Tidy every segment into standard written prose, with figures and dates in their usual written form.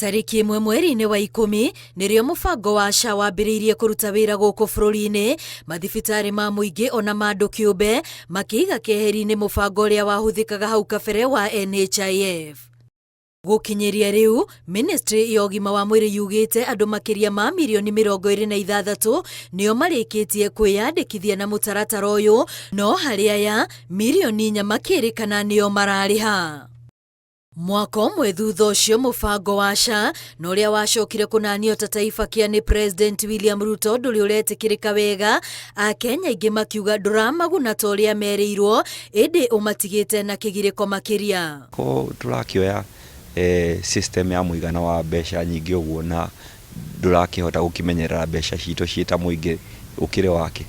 Tariki 1 mweri-inĩ wa 10 nĩrĩo mũbango wa SHA wambĩrĩirie kũruta wĩra gũkũ bũrũri-inĩ, mathibitarĩ ma mũingĩ ona ma andũ kĩũmbe makĩiga keheri-inĩ mũbango ũrĩa wahũthĩkaga hau kabere wa NHIF. Gũkinyĩria rĩu, Ministry ya ũgima wa mwĩrĩ yugĩte andũ makĩria ma milioni 26 nĩo marĩkĩtie kwĩyandĩkithia na mũtaratara ũyũ, no harĩ aya milioni 4 makĩrĩkana nĩo mararĩha. Mwaka ũmwe thutha ũcio mũbango wa SHA na ũrĩa wacokire kũnanio ta taifa kĩa nĩ President William Ruto ndũrĩ ũretĩkĩrĩka wega, Akenya aingĩ makiuga ndũramaguna ta ũrĩa merĩirwo, ĩndĩ ũmatigĩte na kĩgirĩko makĩria. Tũrakĩoya system ya mũigana wa mbeca nyingĩ ũguo na ndũrakĩhota gũkĩmenyerera mbeca citũ ciĩta mũingĩ ũkĩrĩ wake.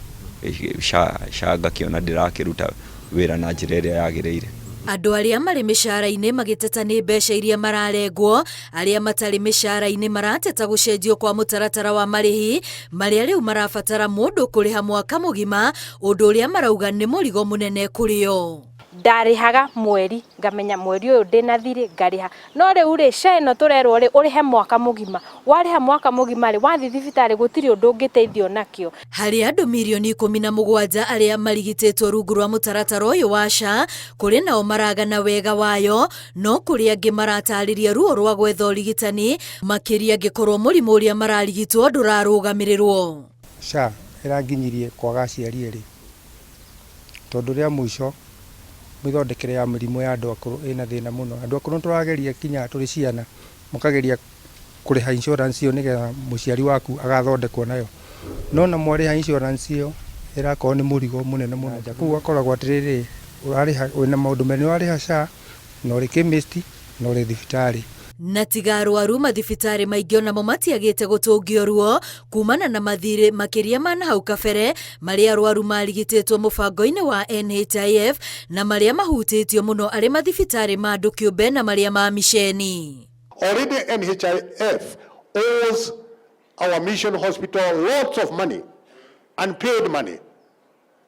SHA ngakĩona ndĩrakĩruta wĩra na njĩra ĩrĩa yagĩrĩire. Andũ arĩa marĩ mĩcara-inĩ magĩteta nĩ mbeca iria mararengwo, arĩa matarĩ mĩcara-inĩ marateta gũcenjio kwa mũtaratara wa marĩhi, marĩa rĩu marabatara mũndũ kũrĩha mwaka mũgima, ũndũ ũrĩa marauga nĩ mũrigo mũnene kũrĩ o. Ndarĩhaga mweri, ngamenya mweri ũyũ ndĩna thirĩ ngarĩha, no rĩu rĩ SHA ĩno tũrerwo rĩ ũrĩhe mwaka mũgima, warĩha mwaka mũgima rĩ wathiĩ thibitarĩ gũtirĩ ũndũ ũngĩteithio nakĩo. Harĩ andũ milioni 17 arĩa marigitĩtwo rungu rwa mũtaratara ũyũ wa SHA, kũrĩ nao maragana wega wayo, no kũrĩ angĩ maratarĩria ruo rwa gwetha ũrigitani, makĩria angĩkorwo mũrimũ ũrĩa mararigitwo ndũrarũgamĩrĩrwo. SHA ĩranginyirie kwaga aciari erĩ, tondũ rĩa mũico mĩthondekere ya mĩrimũ ya andũ akũrũ ĩna thĩna mũno. Andũ akũrũ tũrageria kinya tũrĩ ciana mũkageria kũrĩha insurance ĩyo nĩgetha mũciari waku agathondekwo nayo, no na mwarĩha insurance ĩyo ĩrakorwo nĩ mũrigo mũnene mũno. Kũu akoragwo atĩrĩrĩ, ũrarĩha wĩna maũndũ merĩ, ũrarĩha SHA na ũrĩ chemist na ũrĩ thibitarĩ. Na tiga arwaru mathibitarĩ maingĩ onamo matiagĩte gũtũngio ruo kumana na mathirĩ makĩria ma hau kabere marĩa arwaru marigitĩtwo mũbango-inĩ wa NHIF na marĩa mahutĩtio mũno arĩ mathibitarĩ ma andũ kĩũmbe na marĩa ma miceni. Already NHIF owes our mission hospital lots of money, unpaid money.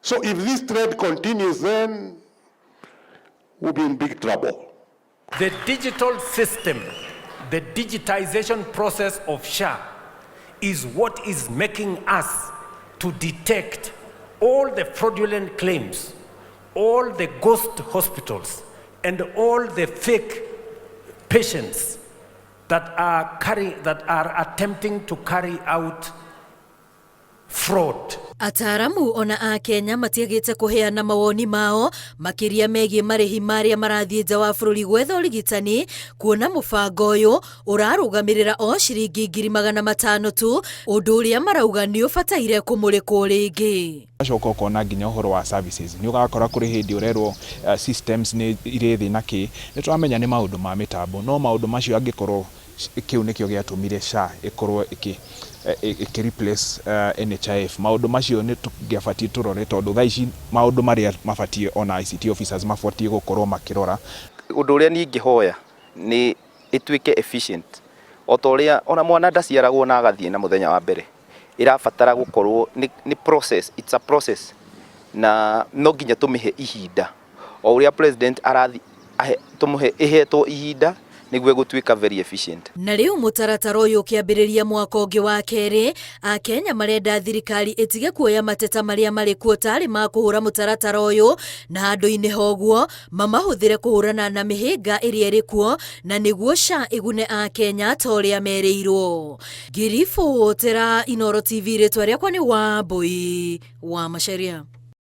So if this trend continues, then we'll be in big trouble. The digital system, the digitization process of SHA is what is making us to detect all the fraudulent claims, all the ghost hospitals, and all the fake patients that are attempting to carry out fraud. Ataramu ona a Kenya matiagĩte kũheana mawoni mao makĩria megiĩ marĩhi marĩa marathiĩ nja wa bũrũri gwetha ũrigitani, kuona mũbango ũyũ ũrarũgamĩrĩra o ciringi 500 tu, ũndũ ũrĩa marauga nĩ ũbataire kũmũrĩkwo rĩngĩ. Acoka ũkona nginya ũhoro wa services nĩ ũgakora kũrĩ hĩndĩ ũrerwo systems nĩ irĩ thĩ na kĩ, nĩ tũramenya nĩ maũndũ ma mĩtambo, no maũndũ macio angĩkorwo kĩu nĩkĩo gĩatũmire SHA ĩkorwo replace NHIF. Maũndũ macio nĩ tũngĩabatie tũrore, tondũ thaa ici maũndũ marĩa mabatie ona ICT officers mabatie gũkorwo makĩrora. Ũndũ ũrĩa niĩ ingĩhoya nĩ ĩtuĩke efficient, o ta ũrĩa ona mwana ndaciaragwo na agathiĩ na mũthenya wa mbere, ĩrabatara gũkorwo nĩ process, it's a process, na no nginya tũmĩhe ihinda o ũrĩa president arathi tũmũhe ihetwo ihinda nĩguo gũtuĩka very efficient. Na rĩu mũtaratara ũyũ ũkĩambĩrĩria mwaka ũngĩ wa kerĩ, Akenya marenda thirikari ĩtige kuoya mateta marĩa marĩ kuo tarĩ ma kũhũra mũtaratara ũyũ, na handũ-inĩ hoguo mamahũthĩre kũhũrana na mĩhĩnga ĩrĩa ĩrĩ kuo, na nĩguo SHA ĩgune Akenya ta ũrĩa merĩirwo. Ngiribotera Inooro TV, rĩtwa rĩakwa nĩ Wambui wa Macharia.